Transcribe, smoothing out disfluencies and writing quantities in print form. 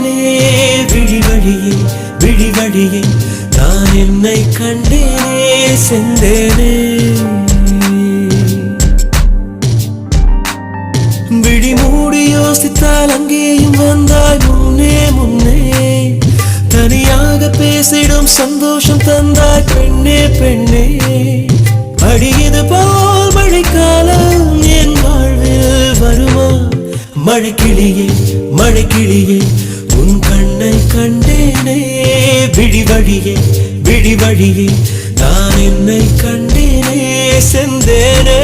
கண்டேனே விழிவழியே விழிவழியே நான் என்னை கண்டேனே செந்தேனே விழி மூடி யோசித்தால் அங்கேயும் வந்தாய் முன்னே முன்னே தனியாக பேசிடும் சந்தோஷம் தந்தாய் பெண்ணே பெண்ணே அடியது போல் மழைக்காலம் என் வாழ்வில் வருமா மழைக்கிளியே மழைக்கிளியே உன் கண்ணை கண்டேனே விழிவழியே விழிவழியே நான் என்னை கண்டேனே செந்தேனே